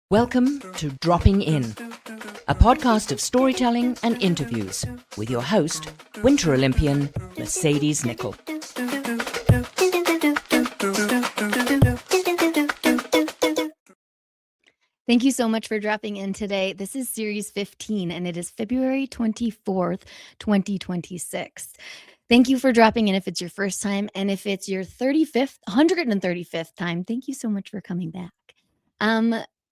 Welcome to Dropping In, a podcast of storytelling and interviews with your host, Winter Olympian Mercedes Nichol. Thank you so much for dropping in today. This is Series 15, and it is February 24th, 2026. Thank you for dropping in if it's your first time, and if it's your 135th time, thank you so much for coming back.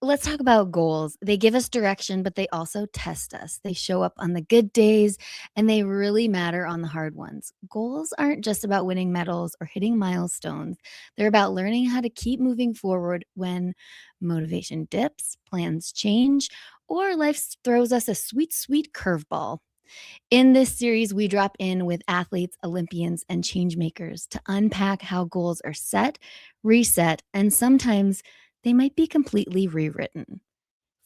Let's talk about goals. They give us direction, but they also test us. They show up on the good days, and they really matter on the hard ones. Goals aren't just about winning medals or hitting milestones. They're about learning how to keep moving forward when motivation dips, plans change, or life throws us a sweet, sweet curveball. In this series, we drop in with athletes, Olympians, and change makers to unpack how goals are set, reset, and sometimes they might be completely rewritten.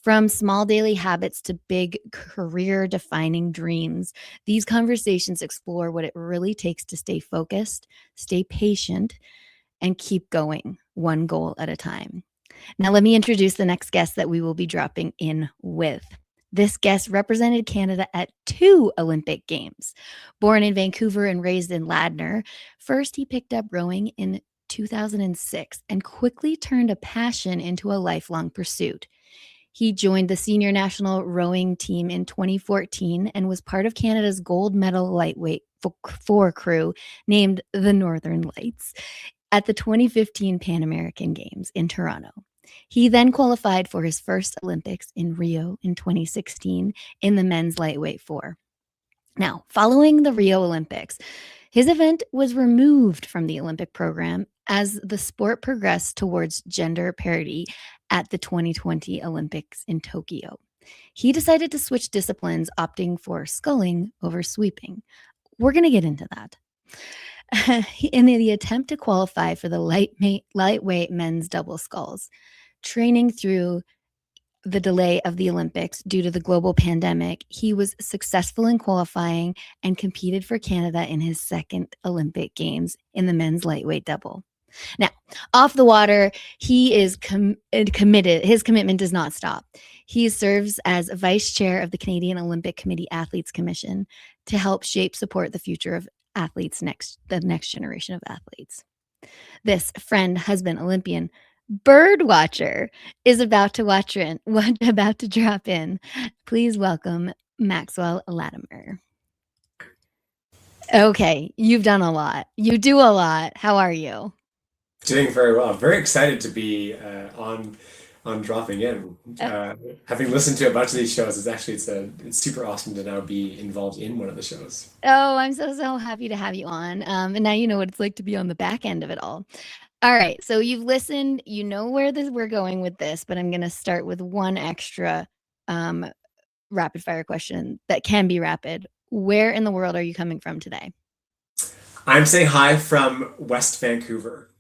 From small daily habits to big career-defining dreams, these conversations explore what it really takes to stay focused, stay patient, and keep going one goal at a time. Now, let me introduce the next guest that we will be dropping in with. This guest represented Canada at 2 Olympic Games. Born in Vancouver and raised in Ladner, first he picked up rowing in 2006 and quickly turned a passion into a lifelong pursuit. He joined the senior national rowing team in 2014 and was part of Canada's gold medal lightweight 4 crew named the Northern Lights at the 2015 Pan American Games in Toronto. He then qualified for his first Olympics in Rio in 2016 in the men's lightweight 4. Now, following the Rio Olympics, his event was removed from the Olympic program as the sport progressed towards gender parity at the 2020 Olympics in Tokyo. He decided to switch disciplines, opting for sculling over sweeping. We're going to get into that. In the attempt to qualify for the lightweight men's double sculls, training through the delay of the Olympics due to the global pandemic, he was successful in qualifying and competed for Canada in his second Olympic Games in the men's lightweight double. Now, off the water, he is committed. His commitment does not stop. He serves as vice chair of the Canadian Olympic Committee Athletes Commission to help support the future of athletes, the next generation of athletes. This friend, husband, Olympian, bird watcher is about to drop in. Please welcome Maxwell Lattimer. Okay, you've done a lot. You do a lot. How are you? Doing very well. I'm very excited to be on dropping in. Having listened to a bunch of these shows, it's super awesome to now be involved in one of the shows. Oh, I'm so happy to have you on. And now you know what it's like to be on the back end of it all. All right, so you've listened, you know where we're going with this, but I'm going to start with one extra rapid fire question that can be rapid. Where in the world are you coming from today? I'm saying hi from West Vancouver.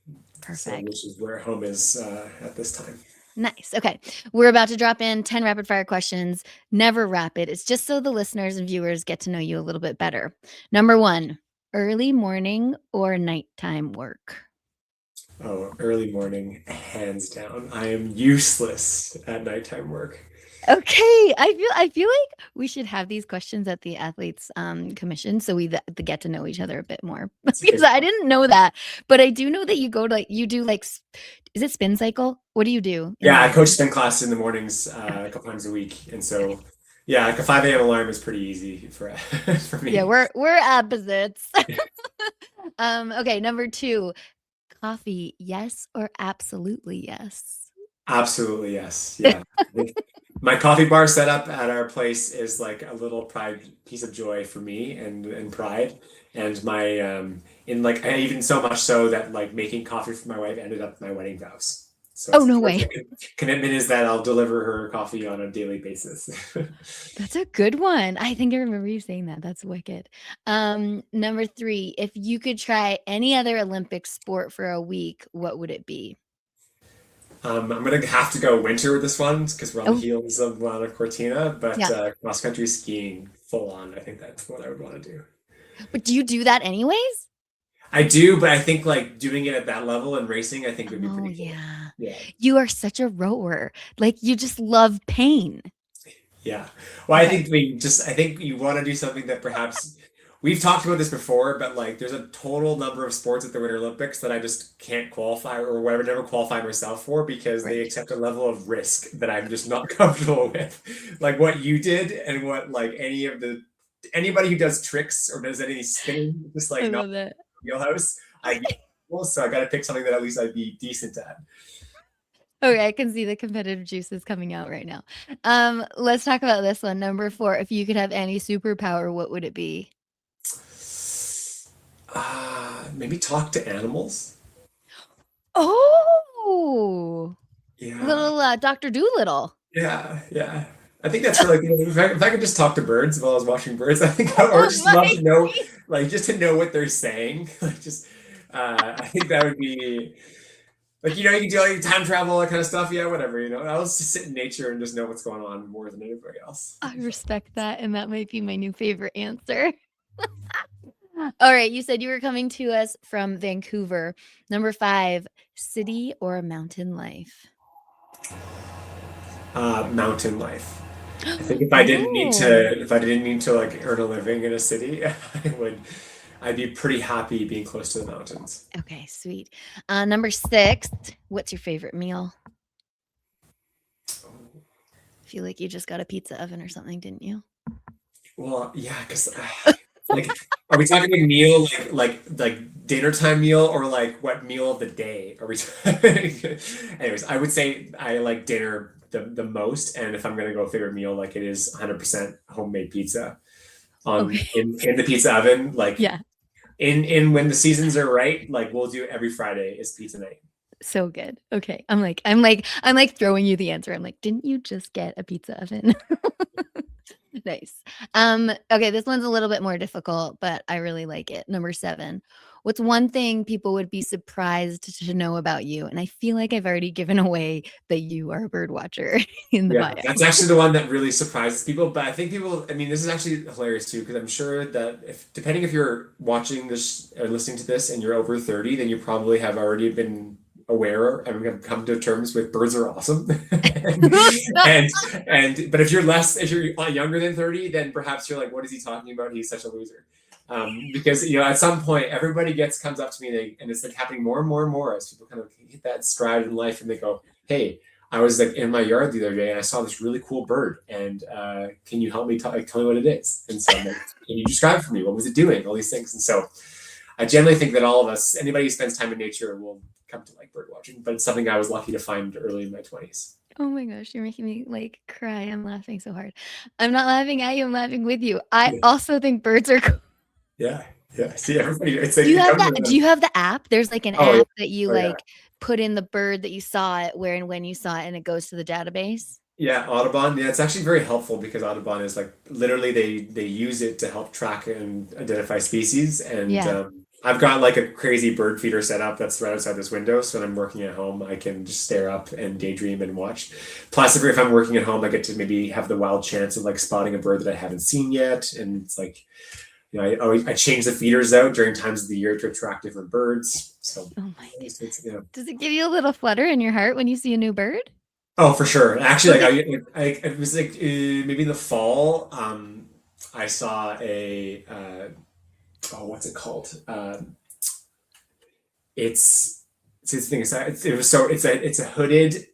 Perfect. Which is where home is at this time. Nice. Okay. We're about to drop in 10 rapid fire questions. Never rapid. It's just so the listeners and viewers get to know you a little bit better. Number 1, early morning or nighttime work? Oh, early morning, hands down. I am useless at nighttime work. Okay, I feel like we should have these questions at the athletes commission so we get to know each other a bit more, because I didn't know that, but I do know that you go to is it spin cycle? What do you do? Yeah, I coach spin class in the mornings a couple times a week, and so yeah, like a 5 a.m. alarm is pretty easy for me. Yeah, we're opposites. Okay, number 2, coffee, yes or absolutely yes? Absolutely yes. Yeah. My coffee bar setup at our place is like a little piece of joy for me and pride. And my even so much so that like making coffee for my wife ended up my wedding vows. So oh, no way. Commitment is that I'll deliver her coffee on a daily basis. That's a good one. I think I remember you saying that. That's wicked. Number 3, if you could try any other Olympic sport for a week, what would it be? I'm going to have to go winter with this one because we're on the heels of Lana Cortina, but cross-country skiing full on, I think that's what I would want to do. But do you do that anyways? I do, but I think like doing it at that level and racing, I think would be Oh, pretty cool. yeah. Yeah. You are such a rower. Like, you just love pain. Yeah. Well, Okay. I think you want to do something that perhaps we've talked about this before, but like there's a total number of sports at the Winter Olympics that I just can't qualify or whatever, never qualify myself for because they Right. accept a level of risk that I'm just not comfortable with. Like what you did and what like anybody who does tricks or does any spinning, just I like not love that. wheelhouse, I'd be well, so I gotta pick something that at least I'd be decent at. Okay, I can see the competitive juices coming out right now. Let's talk about this one. Number 4, if you could have any superpower, what would it be? Maybe talk to animals. Oh, Yeah. little Dr. Doolittle. Yeah, yeah. I think that's for like, if I could just talk to birds while I was watching birds, I think, or Oh just my. love to know, like, just to know what they're saying. Like, just, I think that would be, like, you can do all your time travel, all that kind of stuff. Yeah, whatever, I'll just sit in nature and just know what's going on more than anybody else. I respect that, and that might be my new favorite answer. All right, you said you were coming to us from Vancouver. Number 5, city or mountain life? Mountain life. I think Oh, if I didn't need to like earn a living in a city, I'd be pretty happy being close to the mountains. okay, sweet. Number 6, what's your favorite meal? Feel like you just got a pizza oven or something, didn't you? Well, yeah, because like, are we talking a meal like dinner time meal or like what meal of the day are we? Anyways, I would say I like dinner the most, and if I'm gonna go favorite meal, like it is 100% homemade pizza Okay. in the pizza oven. Like Yeah, in when the seasons are right, like we'll do every Friday is pizza night. so good. Okay. I'm like throwing you the answer. I'm like, didn't you just get a pizza oven? Nice. Okay, this one's a little bit more difficult, but I really like it. Number 7. What's one thing people would be surprised to know about you? And I feel like I've already given away that you are a bird watcher in the Yeah, bio. that's actually the one that really surprises people. But I think I mean, this is actually hilarious too, because I'm sure that depending if you're watching this or listening to this and you're over 30, then you probably have already been aware and have come to terms with birds are awesome. And, but if you're younger than 30, then perhaps you're like, what is he talking about? He's such a loser. Because, at some point, everybody comes up to me and it's like happening more and more and more as people kind of hit that stride in life and they go, hey, I was like in my yard the other day and I saw this really cool bird and can you help me tell me what it is? And so I'm like, can you describe it for me? What was it doing? All these things. And so I generally think that all of us, anybody who spends time in nature will come to like bird watching, but it's something I was lucky to find early in my 20s. Oh my gosh, you're making me like cry. I'm laughing so hard. I'm not laughing at you, I'm laughing with you. I Yeah. also think birds are cool. Yeah. Yeah. See, everybody, it's Do like you the have that? government. Do you have the app? There's like an Oh, yeah. app that you Oh, yeah. like put in the bird that you saw it, where and when you saw it, and it goes to the database. Yeah, Audubon. Yeah, it's actually very helpful because Audubon is like literally they use it to help track and identify species. And Yeah. I've got like a crazy bird feeder set up that's right outside this window. So when I'm working at home, I can just stare up and daydream and watch. Plus, if I'm working at home, I get to maybe have the wild chance of like spotting a bird that I haven't seen yet. And it's like, I change the feeders out during times of the year to attract different birds. So Oh my it's, goodness. it's, Does it give you a little flutter in your heart when you see a new bird? Oh, for sure. Actually, Was it? like it was like maybe in the fall. I saw what's it called? It's this thing. It's a hooded.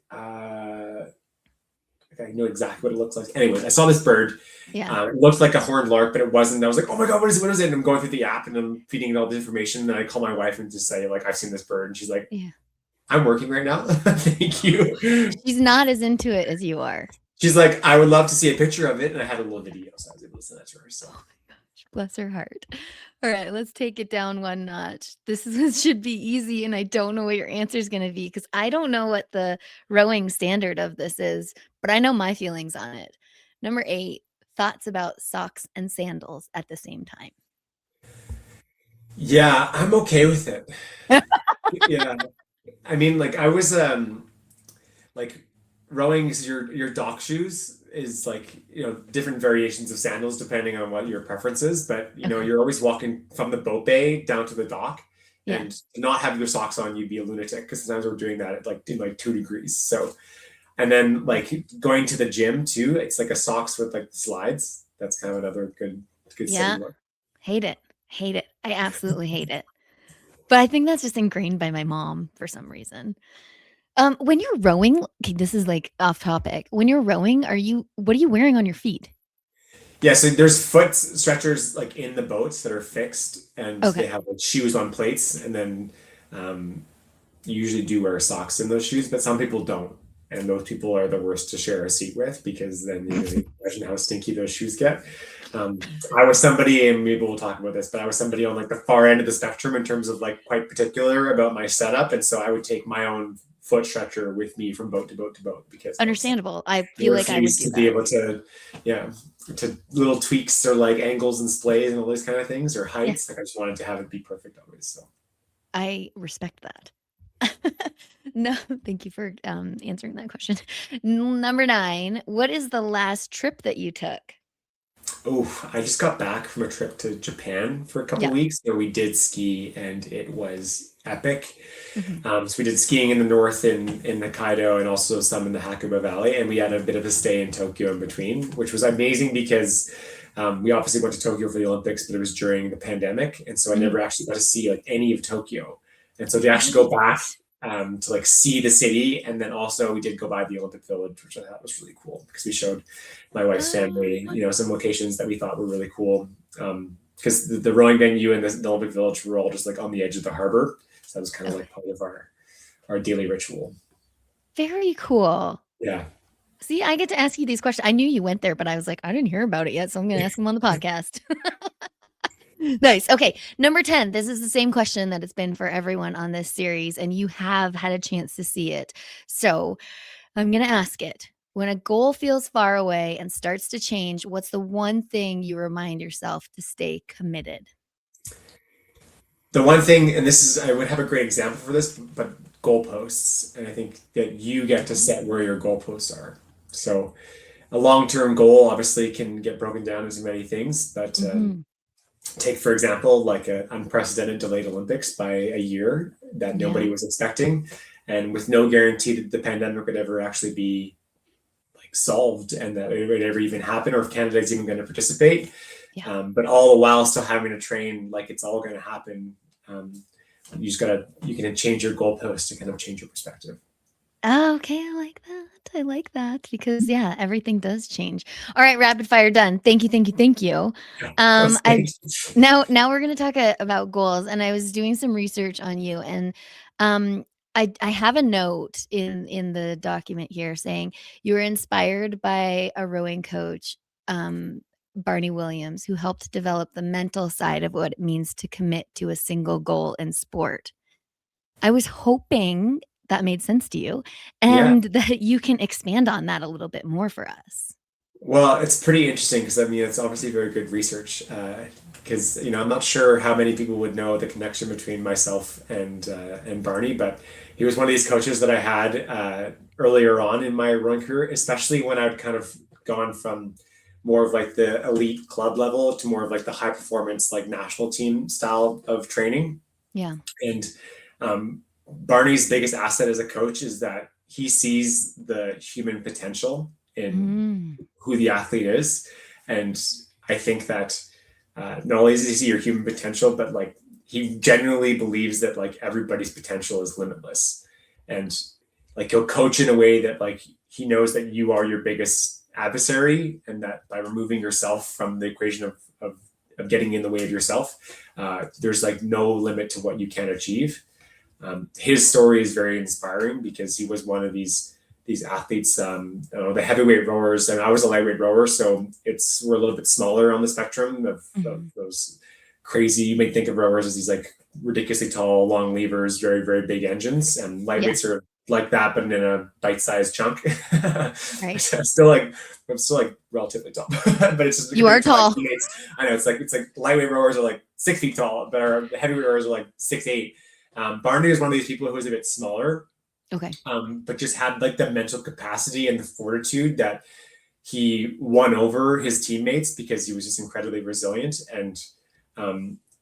I know exactly what it looks like. Anyways, I saw this bird. Yeah. It looked like a horned lark, but it wasn't. I was like, oh my god, what is it? What is it? And I'm going through the app and I'm feeding it all the information. And I call my wife and just say like, I've seen this bird, and she's like, Yeah. I'm working right now. Thank you. She's not as into it as you are. She's like, I would love to see a picture of it, and I had a little video, so I was able to send that to her. So Oh my gosh, bless her heart. All right, let's take it down one notch. This should be easy, and I don't know what your answer is going to be because I don't know what the rowing standard of this is, but I know my feelings on it. Number 8, thoughts about socks and sandals at the same time. yeah, I'm okay with it. Yeah, I mean, like I was like rowing is your dock shoes is like different variations of sandals depending on what your preference is, but Okay. you're always walking from the boat bay down to the dock. Yeah. and to not have your socks on, you'd be a lunatic, because sometimes we're doing that at like in like 2 degrees. So, and then like going to the gym too, it's like a socks with like slides. That's kind of another good Yeah. city look. Hate it. Hate it. I absolutely hate it. But I think that's just ingrained by my mom for some reason. When you're rowing, okay, this is like off topic. When you're rowing, what are you wearing on your feet? Yeah, so there's foot stretchers like in the boats that are fixed, and Okay. they have like shoes on plates, and then um, you usually do wear socks in those shoes, but some people don't. And those people are the worst to share a seat with, because then you can imagine how stinky those shoes get. Um, I was somebody, and maybe we'll talk about this, but I was somebody on like the far end of the spectrum in terms of like quite particular about my setup. And so I would take my own foot stretcher with me from boat to boat to boat, because Understandable. I I feel like I would refuse do to be that. able to, yeah, to little tweaks or like angles and splays and all these kind of things, or heights. Like I just wanted to have it be perfect always. So I respect that. No, thank you for answering that question. Number 9, what is the last trip that you took? oh, I just got back from a trip to Japan for a couple Yeah. weeks. So we did ski, and it was epic. Mhm. So we did skiing in the north in Hokkaido, and also some in the Hakuba Valley. And we had a bit of a stay in Tokyo in between, which was amazing because we obviously went to Tokyo for the Olympics, but it was during the pandemic. And so I Mhm. never actually got to see like any of Tokyo. And so to actually go back to like see the city, and then also we did go by the Olympic Village, which I thought was really cool, because we showed my wife's family, some locations that we thought were really cool. Because the rowing venue and the Olympic Village were all just like on the edge of the harbor, so that was kind of Okay. like part of our daily ritual. Very cool. Yeah. See, I get to ask you these questions. I knew you went there, but I was like, I didn't hear about it yet, so I'm going to ask him on the podcast. Nice. Okay. Number 10. This is the same question that it's been for everyone on this series, and you have had a chance to see it. So I'm going to ask it. When a goal feels far away and starts to change, what's the one thing you remind yourself to stay committed? The one thing, and this is, I would have a great example for this, but goalposts. And I think that you get to set where your goalposts are. So a long-term goal obviously can get broken down into many things, but Mhm. take, for example, like an unprecedented delayed Olympics by a year that nobody Yeah. was expecting, and with no guarantee that the pandemic would ever actually be like solved, and that it would ever even happen, or if Canada is even going to participate. Yeah. But all the while still having to train like it's all going to happen. You can change your goalpost to kind of change your perspective. Oh, okay. I like that. I like that because yeah, everything does change. All right, rapid fire done. Thank you, thank you, thank you. Yeah, that was I great. now we're gonna talk about goals, and I was doing some research on you, and um, I have a note in the document here saying you were inspired by a rowing coach, Barney Williams, who helped develop the mental side of what it means to commit to a single goal in sport. I was hoping that made sense to you Yeah. and that you can expand on that a little bit more for us. Well, it's pretty interesting, because I mean it's obviously very good research. Because I'm not sure how many people would know the connection between myself and Barney, but he was one of these coaches that I had earlier on in my rowing career, especially when I'd kind of gone from more of like the elite club level to more of like the high performance like national team style of training. Yeah. And Barney's biggest asset as a coach is that he sees the human potential in Mm. who the athlete is. And I think that not only does he see your human potential, but like he genuinely believes that like everybody's potential is limitless. And like he'll coach in a way that like he knows that you are your biggest adversary, and that by removing yourself from the equation of getting in the way of yourself, there's like no limit to what you can achieve. His story is very inspiring, because he was one of these athletes, the heavyweight rowers, and I was a lightweight rower, so we're a little bit smaller on the spectrum of Mhm. those crazy. You may think of rowers as these like ridiculously tall, long levers, very very big engines, and Yeah. lightweights are like that, but in a bite-sized chunk. Right. I'm still like relatively tall, but it's just You are compared to my tall. teammates. I know it's like lightweight rowers are like 6 feet tall, but our heavyweight rowers are like 6'8". Barney is one of these people who was a bit smaller, Okay. but just had like the mental capacity and the fortitude that he won over his teammates, because he was just incredibly resilient. And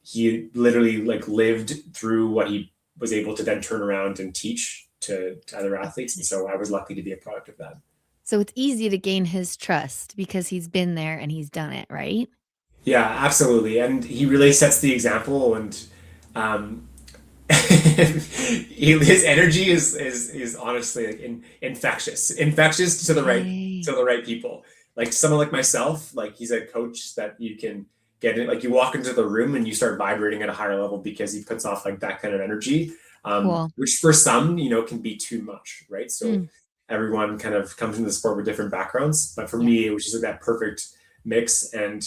he literally like lived through what he was able to then turn around and teach to other athletes. And so I was lucky to be a product of that. So it's easy to gain his trust because he's been there and he's done it, right? Yeah, absolutely. And he really sets the example, and um, his energy is honestly like infectious to the right people. Like someone like myself, like he's a coach that you can get in, like you walk into the room and you start vibrating at a higher level because he puts off like that kind of energy, Cool. which for some, can be too much, right? So Mm, everyone kind of comes into the sport with different backgrounds, but for yeah. me, it was just like that perfect mix. And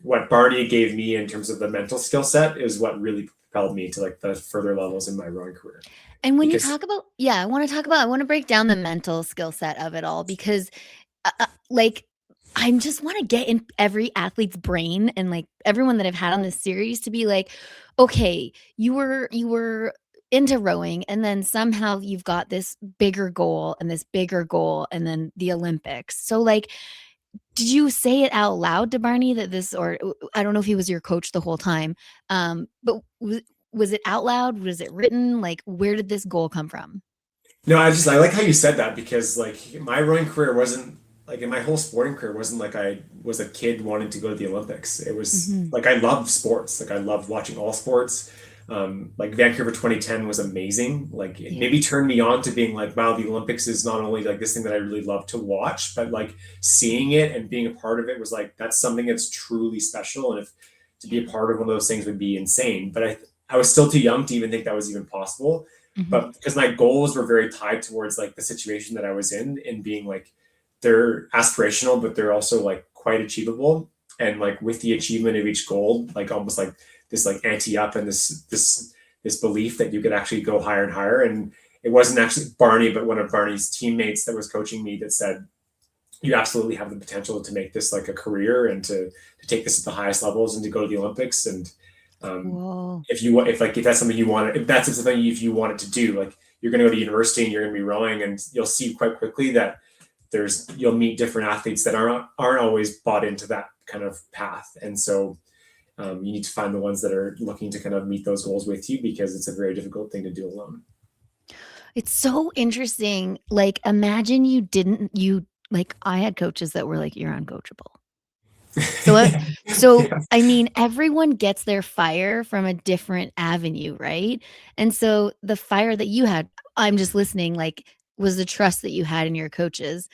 what Barney gave me in terms of the mental skill set is what really propelled me to like the further levels in my rowing career. And when you Because talk about, yeah, I want to break down the mental skill set of it all because like I just want to get in every athlete's brain and like everyone that I've had on this series to be like, okay, you were into rowing and then somehow you've got this bigger goal and this bigger goal and then the Olympics. So like, did you say it out loud to Barney that this, or I don't know if he was your coach the whole time, but was it out loud? Was it written? Like, where did this goal come from? no, I like how you said that, because like my rowing career wasn't like, in my whole sporting career wasn't like I was a kid wanting to go to the Olympics. It was Hmm. like I loved sports. Like I loved watching all sports. Like Vancouver 2010 was amazing. Like it Yeah. maybe turned me on to being like, wow, the Olympics is not only like this thing that I really love to watch, but like seeing it and being a part of it was like, that's something that's truly special. And if to be a part of one of those things would be insane. But I was still too young to even think that was even possible. Hmm. But because my goals were very tied towards like the situation that I was in, and being like, they're aspirational, but they're also like quite achievable. And like with the achievement of each goal, like almost like this like ante up, and this belief that you could actually go higher and higher. And it wasn't actually Barney, but one of Barney's teammates that was coaching me that said, you absolutely have the potential to make this like a career, and to take this at the highest levels and to go to the Olympics. And Whoa. if that's something you want, if you want it to do, like you're going to go to university and you're going to be rowing, and you'll see quite quickly that you'll meet different athletes that aren't always bought into that kind of path. And so you need to find the ones that are looking to kind of meet those goals with you, because it's a very difficult thing to do alone. It's so interesting. Like, imagine you like, I had coaches that were like, you're uncoachable. So, Yeah. Yeah. I mean, everyone gets their fire from a different avenue, right? And so the fire that you had, I'm just listening, like, was the trust that you had in your coaches.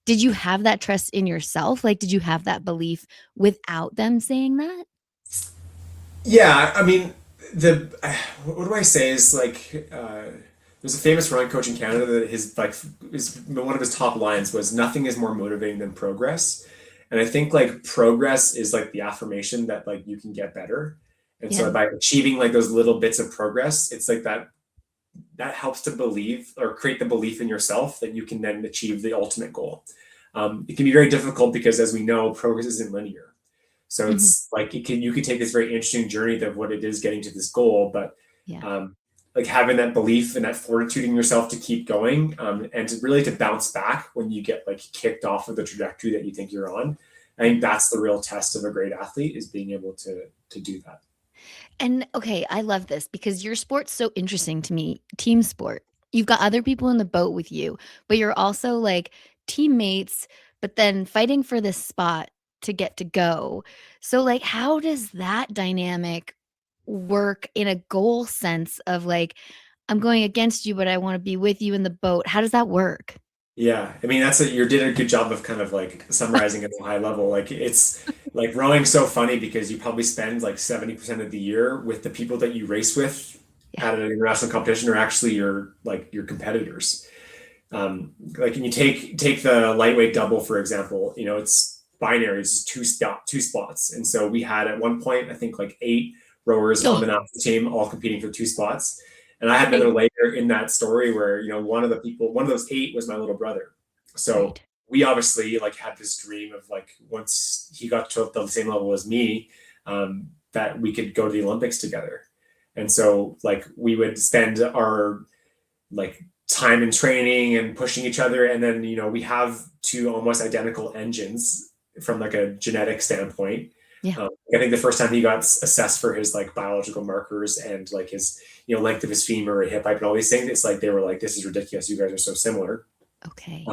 Did you have that trust in yourself? Like, did you have that belief without them saying that? Yeah, I mean, the what do I say is like, there's a famous rowing coach in Canada that is one of his top lines was, nothing is more motivating than progress. And I think like progress is like the affirmation that like you can get better. And Yeah. so by achieving like those little bits of progress, it's like that helps to believe, or create the belief in yourself that you can then achieve the ultimate goal. It can be very difficult because, as we know, progress isn't linear. So Mhm. it's like you could take this very interesting journey of what it is getting to this goal, but Yeah. like having that belief and that fortitude in yourself to keep going, and to really to bounce back when you get like kicked off of the trajectory that you think you're on. I think that's the real test of a great athlete, is being able to do that. And okay, I love this because your sport's so interesting to me. Team sport. You've got other people in the boat with you, but you're also like teammates, but then fighting for this spot to get to go. So like how does that dynamic work in a goal sense of like I'm going against you, but I want to be with you in the boat. How does that work? Yeah, I mean you did a good job of kind of like summarizing at a high level. Like it's like rowing's so funny because you probably spend like 70% of the year with the people that you race with Yeah. at an international competition, are actually your competitors. Like when you take the lightweight double, for example, it's binary, it's just two spots. And so we had at one point, I think like 8 rowers on Oh, the national team, all competing for 2 spots. And I had right. another layer in that story where, one of those 8 was my little brother. So Right. we obviously like had this dream of like, once he got to the same level as me, that we could go to the Olympics together. And so like we would spend our like time in training and pushing each other. And then, we have 2 almost identical engines from like a genetic standpoint. Yeah. I think the first time he got assessed for his like biological markers and like his, length of his femur and hip height and all these things, it's like they were like, this is ridiculous. You guys are so similar. Okay.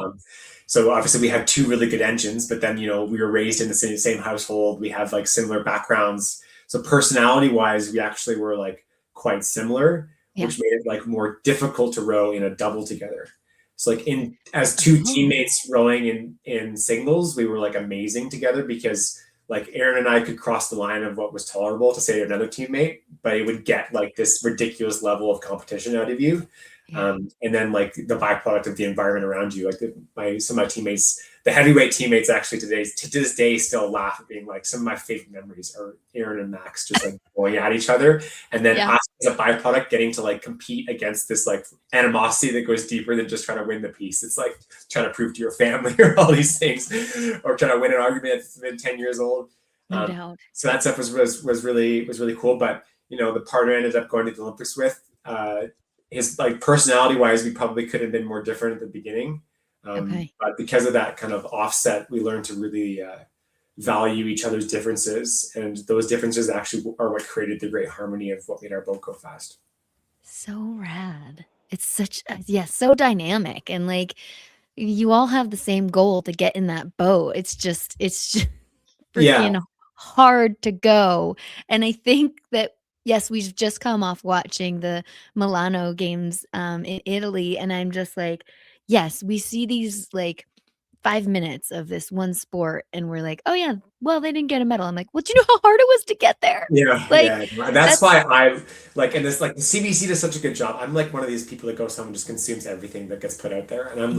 So obviously we have two really good engines, but then, we were raised in the same household. We have like similar backgrounds. So personality wise, we actually were like quite similar, Yeah. which made it like more difficult to row in a double together. So like as two teammates rowing in singles, we were like amazing together because like Aaron and I could cross the line of what was tolerable to say to another teammate, but it would get like this ridiculous level of competition out of you. Yeah. And then like the byproduct of the environment around you, like some of my teammates, the heavyweight teammates actually to this day still laugh at being like some of my favorite memories are Aaron and Max just like going at each other. And then us as a byproduct getting to like compete against this like animosity that goes deeper than just trying to win the piece. It's like trying to prove to your family or all these things, or trying to win an argument that's been 10 years old. No doubt. So that stuff was really cool. But the partner I ended up going to the Olympics with, his like personality wise, we probably could have been more different at the beginning. But because of that kind of offset, we learned to really value each other's differences. And those differences actually are what created the great harmony of what made our boat go fast. So rad. It's so dynamic. And like, you all have the same goal to get in that boat. It's just freaking hard to go. And I think that, yes, we've just come off watching the Milano games in Italy. And I'm just like, yes, we see these like 5 minutes of this one sport and we're like, oh yeah, well, they didn't get a medal. I'm like, well, do you know how hard it was to get there? Yeah. That's why I like, and this like the CBC does such a good job. I'm like one of these people that goes home and just consumes everything that gets put out there. And I'm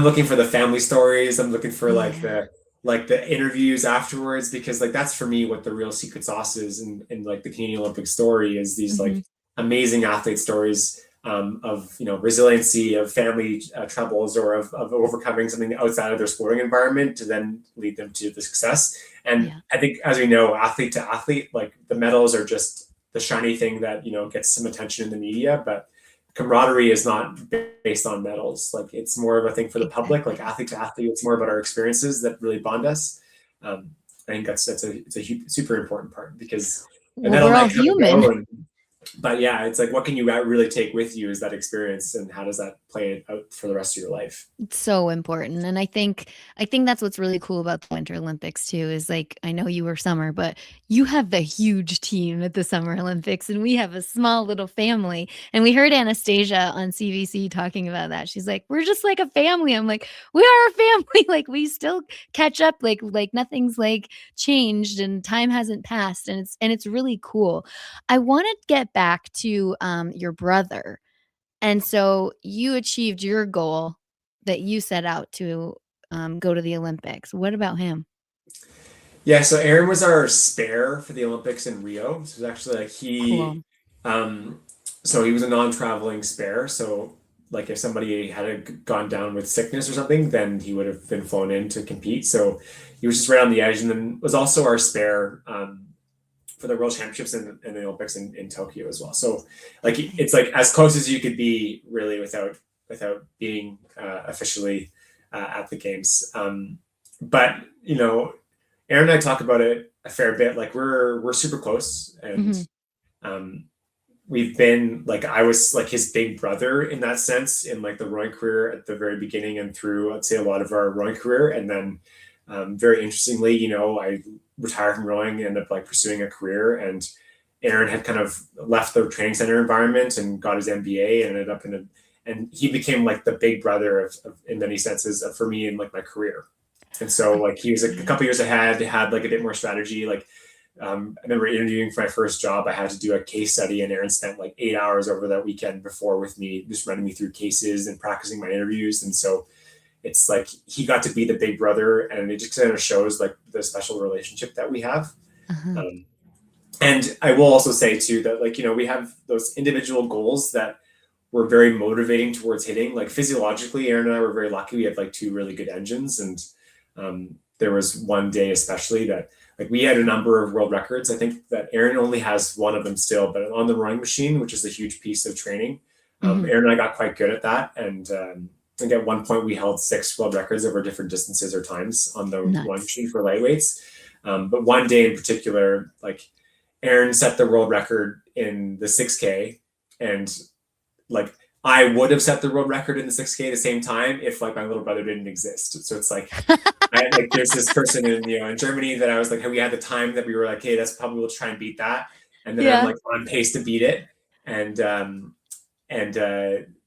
looking for the family stories. I'm looking for like the interviews afterwards, because like that's for me what the real secret sauce is in like the Canadian Olympic story is these like amazing athlete stories of resiliency, of family troubles, or of overcoming something outside of their sporting environment to then lead them to the success. And I think, as we know, athlete to athlete, like the medals are just the shiny thing that gets some attention in the media, but camaraderie is not based on medals. Like it's more of a thing for the public. Like athlete to athlete, it's more about our experiences that really bond us. I think it's a super important part, because we're all human. But yeah, it's like, what can you really take with you is that experience, and how does that play out for the rest of your life? It's so important. And I think that's what's really cool about the Winter Olympics too, is like, I know you were summer, but you have the huge team at the Summer Olympics and we have a small little family. And we heard Anastasia on CBC talking about that. She's like, we're just like a family. I'm like, we are a family. Like we still catch up, like nothing's like changed and time hasn't passed. And it's really cool. I want to get back to your brother. And so you achieved your goal that you set out to go to the Olympics. What about him? Yeah, so Aaron was our spare for the Olympics in Rio. So it was actually like so he was a non-traveling spare. So like if somebody had gone down with sickness or something, then he would have been flown in to compete. So he was just right on the edge, and then was also our spare for the World Championships and the Olympics in Tokyo as well. So like it's like as close as you could be really without being officially at the games. But Aaron and I talk about it a fair bit. Like we're super close, and we've been like, I was like his big brother in that sense in like the rowing career at the very beginning and through, I'd say, a lot of our rowing career. And then very interestingly, I retired from rowing, ended up like pursuing a career, and Aaron had kind of left the training center environment and got his MBA and ended up and he became like the big brother of in many senses for me in like my career. And so like he was a couple years ahead, had like a bit more strategy. Like I remember interviewing for my first job, I had to do a case study, and Aaron spent like 8 hours over that weekend before with me, just running me through cases and practicing my interviews. And so it's like he got to be the big brother, and it just kind of shows like the special relationship that we have. And I will also say too that like, we have those individual goals that were very motivating towards hitting. Like physiologically, Aaron and I were very lucky. We had like two really good engines, and there was one day especially that like we had a number of world records. I think that Aaron only has one of them still, but on the rowing machine, which is a huge piece of training, Aaron and I got quite good at that. And I think at one point we held 6 world records over different distances or times on the rowing machine for lightweights. But one day in particular, like Aaron set the world record in the 6K, and like I would have set the world record in the 6K at the same time if like my little brother didn't exist. So it's like, there's this person in Germany that I was like, we had the time that we were like, hey, that's probably, we'll try and beat that. And then I'm like on pace to beat it. And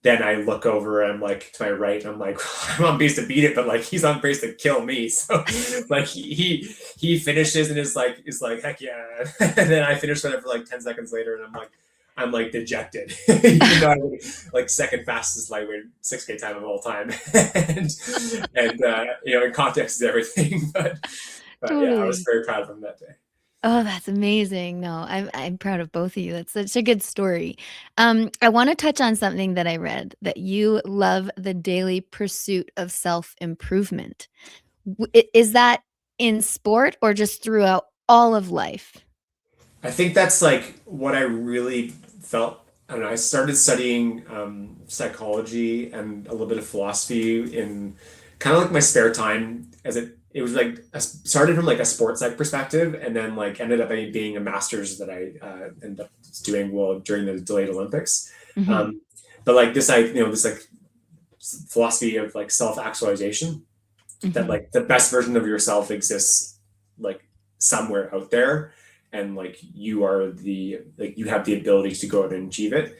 then I look over and I'm like to my right, and I'm like, I'm on pace to beat it, but like he's on pace to kill me. So like he finishes and is like, heck yeah. And then I finish whatever like 10 seconds later, and I'm like dejected, even though I was like second fastest lightweight 6K time of all time. and in context is everything. But Totally. Yeah, I was very proud of him that day. Oh, that's amazing. No, I'm proud of both of you. That's such a good story. I want to touch on something that I read, that you love the daily pursuit of self-improvement. Is that in sport or just throughout all of life? I think that's like what I really felt. I don't know. I started studying psychology and a little bit of philosophy in kind of like my spare time, as it was like started from like a sports like perspective, and then like ended up being a master's that I ended up doing during the delayed Olympics. Mm-hmm. But like this like philosophy of like self-actualization, Mm-hmm. that like the best version of yourself exists like somewhere out there, and like you have the ability to go out and achieve it.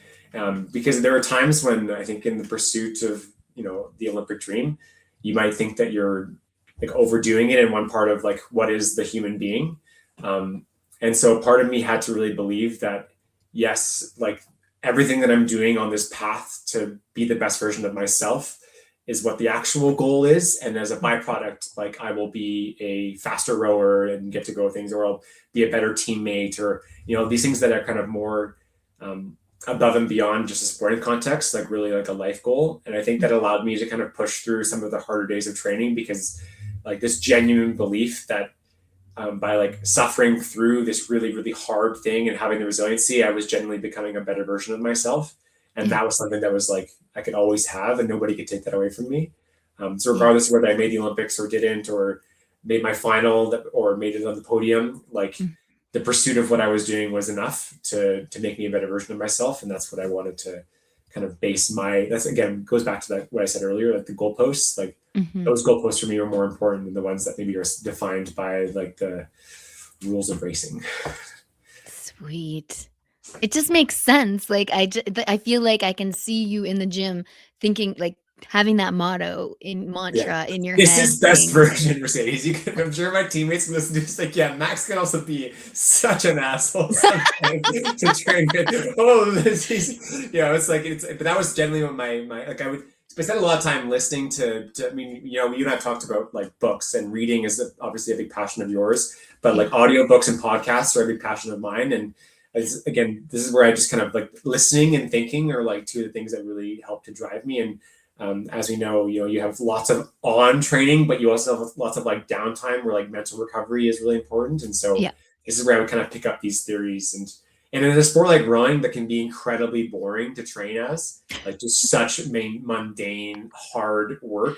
Because there are times when I think in the pursuit of the Olympic dream, you might think that you're like overdoing it in one part of like what is the human being. And so part of me had to really believe that yes, like everything that I'm doing on this path to be the best version of myself is what the actual goal is. And as a byproduct, like I will be a faster rower and get to go things, or I'll be a better teammate, or, these things that are kind of more above and beyond just a sporting context, like really like a life goal. And I think that allowed me to kind of push through some of the harder days of training, because like this genuine belief that by like suffering through this really, really hard thing and having the resiliency, I was genuinely becoming a better version of myself. And that was something that was like, I could always have, and nobody could take that away from me. So regardless of whether I made the Olympics or didn't, or made my final or made it on the podium, like the pursuit of what I was doing was enough to make me a better version of myself. And that's what I wanted to kind of base that's again, goes back to that, what I said earlier, like the goalposts, like those goalposts for me were more important than the ones that maybe are defined by like the rules of racing. Sweet. It just makes sense. Like I feel like I can see you in the gym thinking, like having that mantra in your This head. is best version, Mercedes. I'm sure my teammates listen to this like, yeah, Max can also be such an asshole sometimes to train with. It's like but that was generally what my like I spent a lot of time listening to I mean, you and I talked about like books, and reading is obviously a big passion of yours, but like audiobooks and podcasts are a big passion of mine. And again, this is where I just kind of like listening and thinking are like two of the things that really help to drive me. And as we know, you have lots of on training, but you also have lots of like downtime where like mental recovery is really important. And so this is where I would kind of pick up these theories. And in a sport like rowing that can be incredibly boring to train as, like just such mundane, hard work.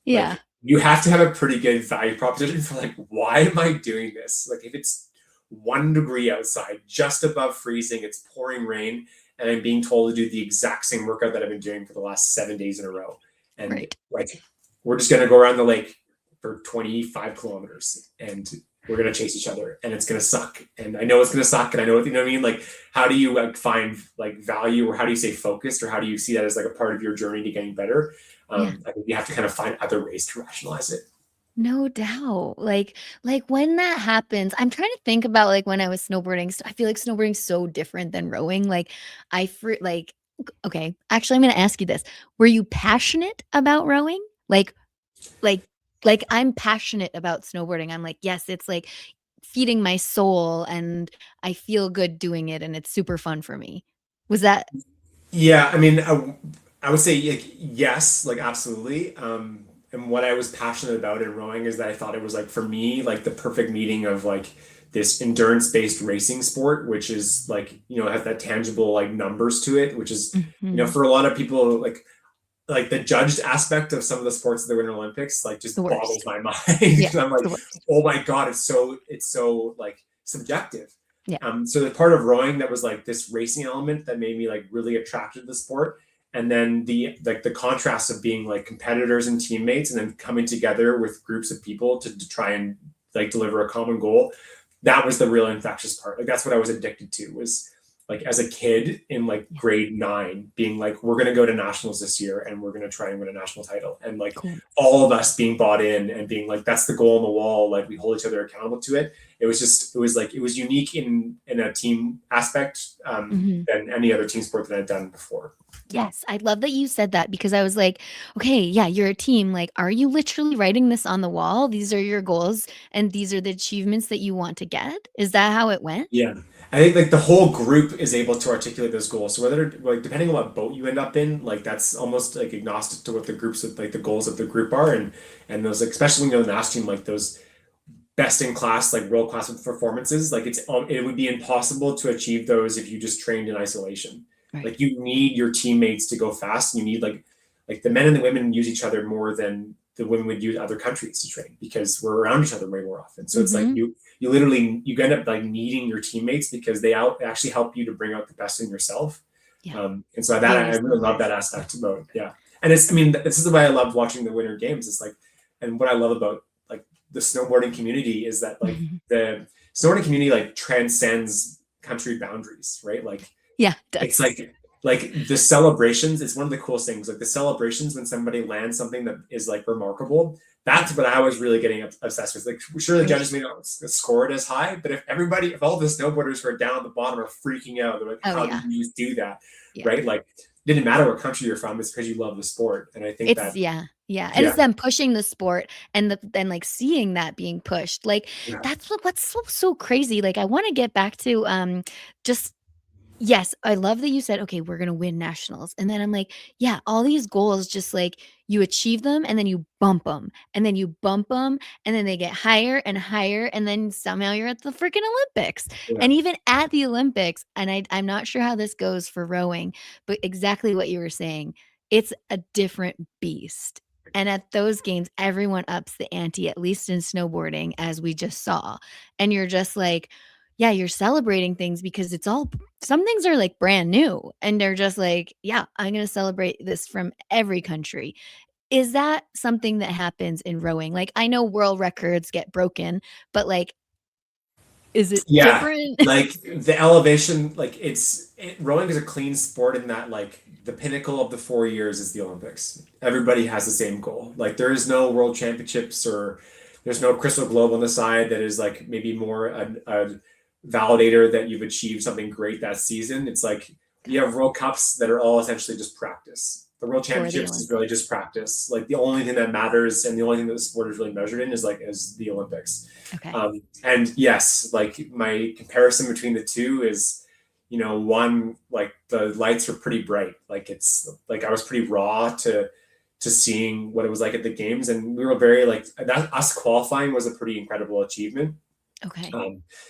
Yeah. Like, you have to have a pretty good value proposition for like, why am I doing this? Like if it's 1 degree outside, just above freezing, it's pouring rain, and I'm being told to do the exact same workout that I've been doing for the last 7 days in a row. And like, we're just going to go around the lake for 25 kilometers and we're going to chase each other, and it's going to suck. And I know it's going to suck. And I know, what I mean? Like, how do you like find like value, or how do you stay focused, or how do you see that as like a part of your journey to getting better? I think you have to kind of find other ways to rationalize it. No doubt. Like when that happens, I'm trying to think about like when I was snowboarding. I feel like snowboarding's so different than rowing. Like okay, actually I'm going to ask you this. Were you passionate about rowing? Like I'm passionate about snowboarding. I'm like, yes, it's like feeding my soul and I feel good doing it and it's super fun for me. Was that? Yeah, I mean, I would say like, yes, like absolutely. And what I was passionate about in rowing is that I thought it was like, for me, like the perfect meeting of like this endurance-based racing sport, which is like, has that tangible like numbers to it, which is, for a lot of people, like like the judged aspect of some of the sports of the Winter Olympics, like just The boggles worst. my mind. Yeah, I'm it's like, the worst. oh my God, it's so like subjective. Yeah. So the part of rowing that was like this racing element that made me like really attracted to the sport. And then the contrast of being like competitors and teammates and then coming together with groups of people to try and like deliver a common goal. That was the real infectious part. Like that's what I was addicted to, was like as a kid in like grade 9 being like, we're going to go to nationals this year and we're going to try and win a national title, and like Cool. all of us being bought in and being like, that's the goal on the wall, like we hold each other accountable to it. It was unique in a team aspect than any other team sport that I'd done before. Yes, I love that you said that, because I was like, okay, yeah, you're a team. Like, are you literally writing this on the wall? These are your goals and these are the achievements that you want to get? Is that how it went? Yeah. I think like the whole group is able to articulate those goals. So whether like depending on what boat you end up in, like that's almost like agnostic to what the groups of like the goals of the group are, and those like, especially when you're in the national team, like those best in class, like world class performances, like it would be impossible to achieve those if you just trained in isolation. Right. Like you need your teammates to go fast. And you need like the men and the women use each other more than the women would use other countries to train, because we're around each other way more often. So it's like you literally you end up like needing your teammates because they actually help you to bring out the best in yourself. Yeah. And so that I really love that aspect about And it's, I mean, this is the way I love watching the Winter Games. It's like, and what I love about like the snowboarding community is that like the snowboarding community like transcends country boundaries, right? Like Yeah, it's like the celebrations. It's one of the coolest things. Like the celebrations when somebody lands something that is like remarkable. That's what I was really getting obsessed with. Like, sure, the judges may not score it as high, but if all the snowboarders who are down at the bottom are freaking out, they're like, how did you do that? Yeah. Right? Like, it didn't matter what country you're from, it's because you love the sport. And I think and it's them pushing the sport and then like seeing that being pushed. Like that's what's so crazy. Like I want to get back to just yes, I love that you said, okay, we're going to win nationals. And then I'm like, yeah, all these goals, just like you achieve them and then you bump them and then you bump them and then they get higher and higher. And then somehow you're at the freaking Olympics. And even at the Olympics, and I'm not sure how this goes for rowing, but exactly what you were saying, it's a different beast. And at those games, everyone ups the ante, at least in snowboarding, as we just saw. And you're just like, yeah, you're celebrating things because it's all, some things are like brand new and they're just like, yeah, I'm going to celebrate this from every country. Is that something that happens in rowing? Like, I know world records get broken, but like, is it different? Like the elevation, like rowing is a clean sport in that like the pinnacle of the 4 years is the Olympics. Everybody has the same goal. Like there is no world championships or there's no crystal globe on the side that is like maybe more a validator that you've achieved something great that season. It's like you have World Cups that are all essentially just practice. The World Championships is really just practice. Like the only thing that matters and the only thing that the sport is really measured in is the Olympics. Okay. And yes, like my comparison between the two is, one, like the lights were pretty bright. Like it's like I was pretty raw to seeing what it was like at the games, and we were very like that. Us qualifying was a pretty incredible achievement. Okay.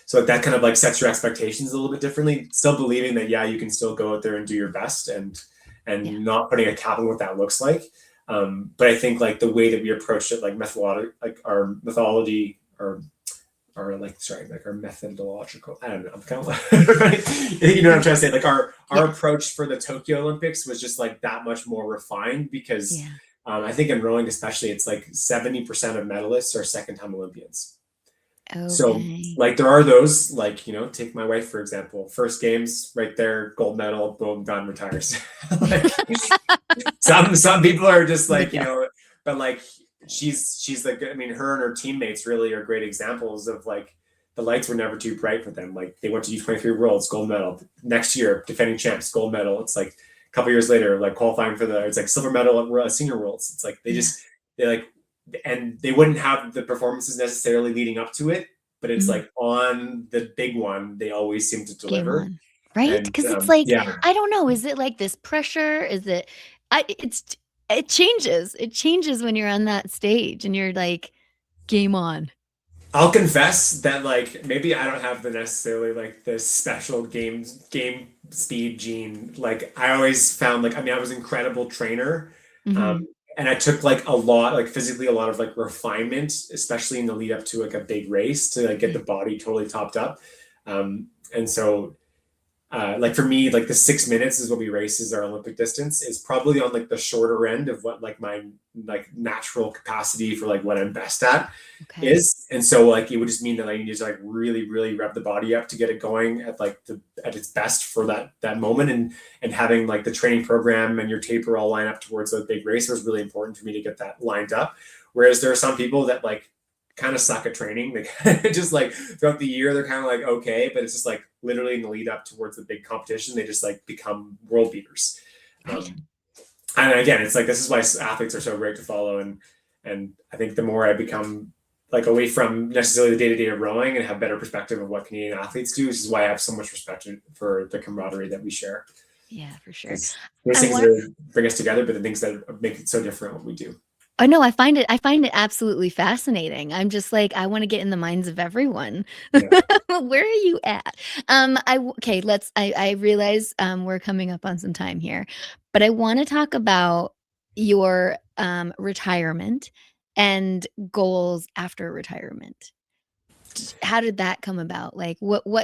So that kind of like sets your expectations a little bit differently. Still believing that you can still go out there and do your best, and not putting a cap on what that looks like. But I think like the way that we approached it, like our methodology, or our methodological. I don't know. I'm kind of like, you know what I'm trying to say. Like our approach for the Tokyo Olympics was just like that much more refined because I think in rowing especially, it's like 70% of medalists are second-time Olympians. Okay. So like there are those, like, take my wife, for example, first games right there, gold medal, boom, done, retires. Like, some people are just like, but like she's like, I mean, her and her teammates really are great examples of like the lights were never too bright for them. Like they went to U23 Worlds, gold medal. Next year, defending champs, gold medal. It's like a couple years later, like qualifying for it's like silver medal at Senior Worlds. It's like and they wouldn't have the performances necessarily leading up to it, but it's like on the big one, they always seem to deliver. Right? Because it's like, I don't know, is it like this pressure? Is it, it changes. It changes when you're on that stage and you're like, game on. I'll confess that like maybe I don't have the necessarily like this special game speed gene. Like I always found like, I mean, I was an incredible trainer Mhm. And I took like a lot, like physically a lot of like refinement, especially in the lead up to like a big race to like get Yeah. the body totally topped up. And so like for me, like the 6 minutes is what we race is our Olympic distance is probably on like the shorter end of what like my like natural capacity for like what I'm best at Okay. is. And so like it would just mean that I need to like really, really rev the body up to get it going at like at its best for that moment. And having like the training program and your taper all line up towards a big race was really important for me to get that lined up. Whereas there are some people that like kind of suck at training. They kind of just like throughout the year, they're kind of like, okay, but it's just like literally in the lead up towards the big competition, they just like become world beaters. Right. And again, it's like, this is why athletes are so great to follow. And I think the more I become like away from necessarily the day-to-day of rowing and have better perspective of what Canadian athletes do, this is why I have so much respect for the camaraderie that we share. Yeah, for sure. Because there's I things want that bring us together, but the things that make it so different what we do. Oh, no, I find it absolutely fascinating. I'm just like, I wanna get in the minds of everyone. Yeah. Where are you at? Okay, I realize, we're coming up on some time here, but I wanna talk about your, retirement and goals after retirement. How did that come about? Like,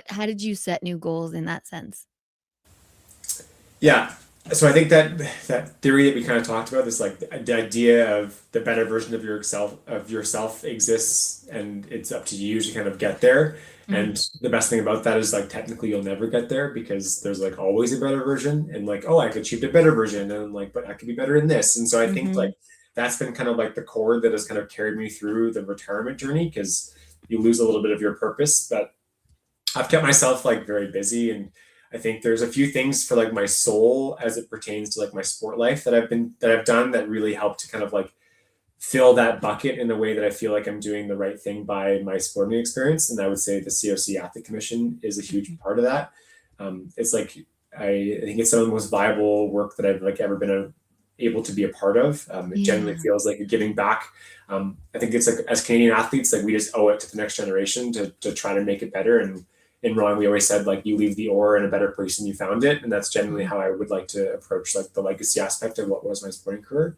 how did you set new goals in that sense? Yeah. So I think that that theory that we kind of talked about, this like the idea of the better version of yourself exists, and it's up to you to kind of get there. Mhm, And the best thing about that is like technically you'll never get there because there's like always a better version, and like, oh, I could achieve a better version, and like, but I could be better in this. And so I think like mhm, that's been kind of like the core that has kind of carried me through the retirement journey because you lose a little bit of your purpose. But I've kept myself like very busy, and I think there's a few things for like my soul as it pertains to like my sport life that I've done that really help to kind of like fill that bucket in the way that I feel like I'm doing the right thing by my sporting experience. And I would say the COC Athlete Commission is a huge mhm. part of that. It's like I think it's some of the most viable work that I've like ever been able to be a part of. It genuinely Yeah. feels like a giving back. I think it's like as Canadian athletes, like we just owe it to the next generation to try to make it better. And in rowing, we always said like you leave the oar in a better place than you found it, and that's generally Mhm. how I would like to approach like the legacy aspect of what was my sporting career.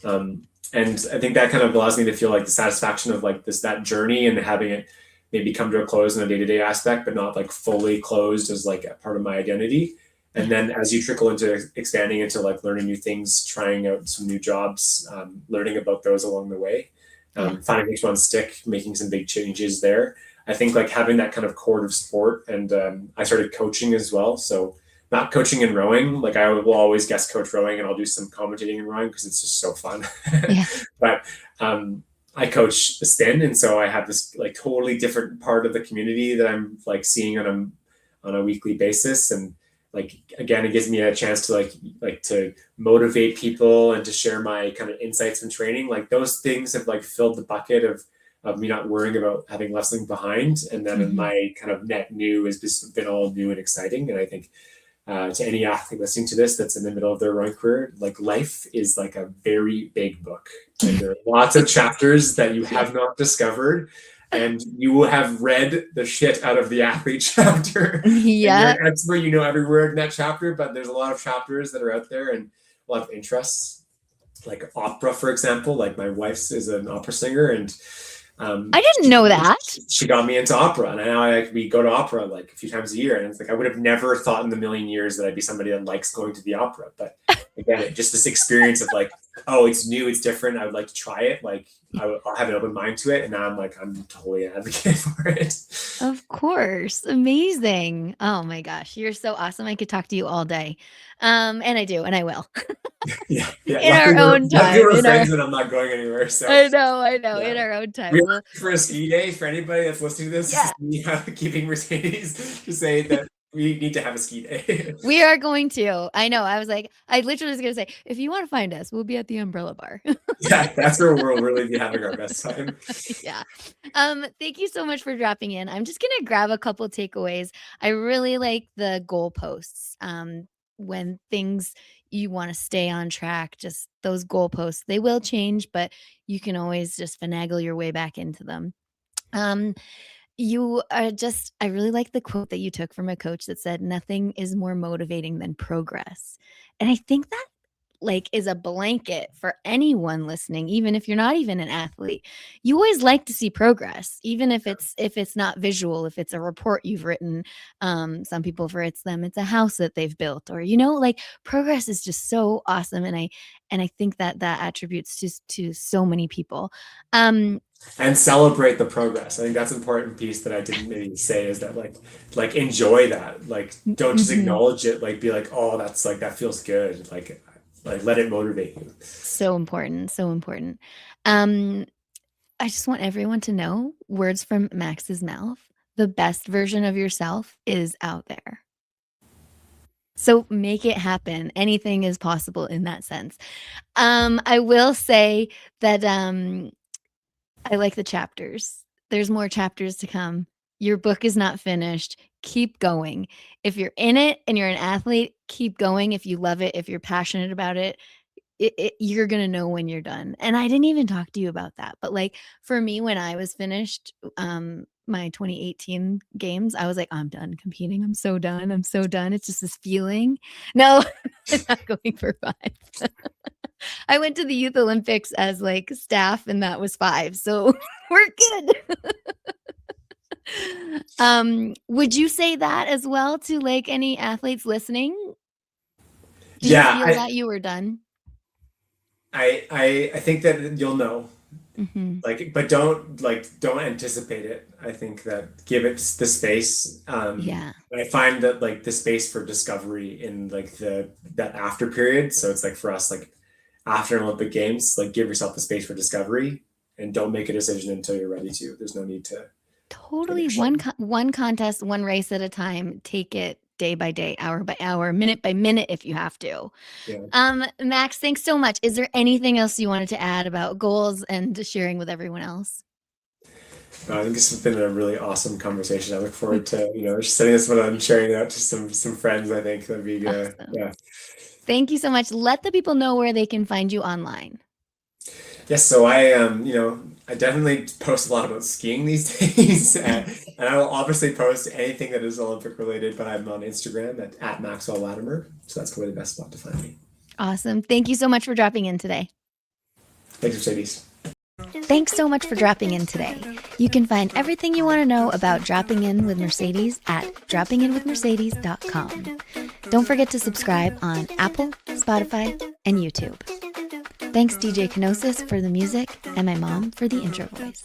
Um, and I think that kind of allows me to feel like the satisfaction of like that journey and having it maybe come to a close in a day-to-day aspect, but not like fully closed as like a part of my identity. And Yeah. then as you trickle into expanding into like learning new things, trying out some new jobs, learning about those along the way, Yeah. finding which ones stick, making some big changes there. I think like having that kind of core of sport, and I started coaching as well. So not coaching in rowing, like I will always guest coach rowing, and I'll do some commentating in rowing because it's just so fun. Yeah. But I coach the spin, and so I have this like totally different part of the community that I'm like seeing on a weekly basis. And like again, it gives me a chance to like to motivate people and to share my kind of insights from training. Like those things have like filled the bucket of me not worrying about having left something behind. And then in Mhm. my kind of net new has just been all new and exciting. And I think to any athlete listening to this that's in the middle of their rowing career, like life is like a very big book, and there are lots of chapters that you Yeah. have not discovered, and you will have read the shit out of the athlete chapter, and you're Yeah. an expert, you know every word in that chapter, but there's a lot of chapters that are out there and a lot of interests, like opera, for example. Like my wife's is an opera singer, and I didn't she, know that. she got me into opera, and now we go to opera like a few times a year, and it's like I would have never thought in the million years that I'd be somebody that likes going to the opera. But again, just this experience of like, oh, it's new, it's different, I would like to try it. Like I'll have an open mind to it, and now I'm totally an advocate for it. Of course. Amazing. Oh my gosh, you're so awesome. I could talk to you all day. And I do, and I will. Yeah, yeah. In our own Luckily time, we're in our friends, and I'm not going anywhere. So I know, in yeah. our own We time. are Well, for a ski day for anybody that's listening to this. This yeah. is me keeping Mercedes to say that we need to have a ski day. We are going to. I know. I literally was gonna say, if you want to find us, we'll be at the umbrella bar. Yeah, that's where we'll really be having our best time. Yeah. Thank you so much for dropping in. I'm just gonna grab a couple takeaways. I really like the goalposts. When things you want to stay on track, just those goalposts, they will change, but you can always just finagle your way back into them. Um, you are just I really like the quote that you took from a coach that said, "Nothing is more motivating than progress." And I think that like is a blanket for anyone listening, even if you're not even an athlete. You always like to see progress, even if it's not visual, if it's a report you've written. Some people, for it's a house that they've built, or like progress is just so awesome, and I think that attributes to so many people. And celebrate the progress. I think that's an important piece that I didn't maybe say, is that like enjoy that. Like don't just acknowledge it, like be like, oh, that's like, that feels good. Like let it motivate you. So important, so important. I just want everyone to know, words from Max's mouth, the best version of yourself is out there. So make it happen. Anything is possible in that sense. I will say that I like the chapters. There's more chapters to come. Your book is not finished. Keep going. If you're in it and you're an athlete, keep going. If you love it, if you're passionate about it, you're going to know when you're done. And I didn't even talk to you about that. But like for me, when I was finished my 2018 games, I was like, I'm done competing. I'm so done. I'm so done. It's just this feeling. No, I'm not going for 5. I went to the Youth Olympics as like staff, and that was 5. So we're good. Would you say that as well to like any athletes listening? Do you feel that you were done? I think that you'll know. Mm-hmm. Like, but don't anticipate it. I think that give it the space. Yeah. I find that like the space for discovery in like that after period. So it's like for us, like after an Olympic Games, like give yourself the space for discovery, and don't make a decision until you're ready to. There's no need to. Totally. One contest, one race at a time. Take it day by day, hour by hour, minute by minute, if you have to. Yeah. Max, thanks so much. Is there anything else you wanted to add about goals and sharing with everyone else? I think this has been a really awesome conversation. I look forward to, setting this one and sharing it out to some friends. I think that'd be good. Awesome. Yeah. Thank you so much. Let the people know where they can find you online. Yes, so I definitely post a lot about skiing these days, and I will obviously post anything that is Olympic related, but I'm on Instagram at Maxwell Lattimer, so that's probably the best spot to find me. Awesome. Thank you so much for dropping in today. Thanks, Mercedes. Thanks so much for dropping in today. You can find everything you want to know about Dropping In with Mercedes at droppinginwithmercedes.com. Don't forget to subscribe on Apple, Spotify, and YouTube. Thanks DJ Kenosis for the music, and my mom for the intro voice.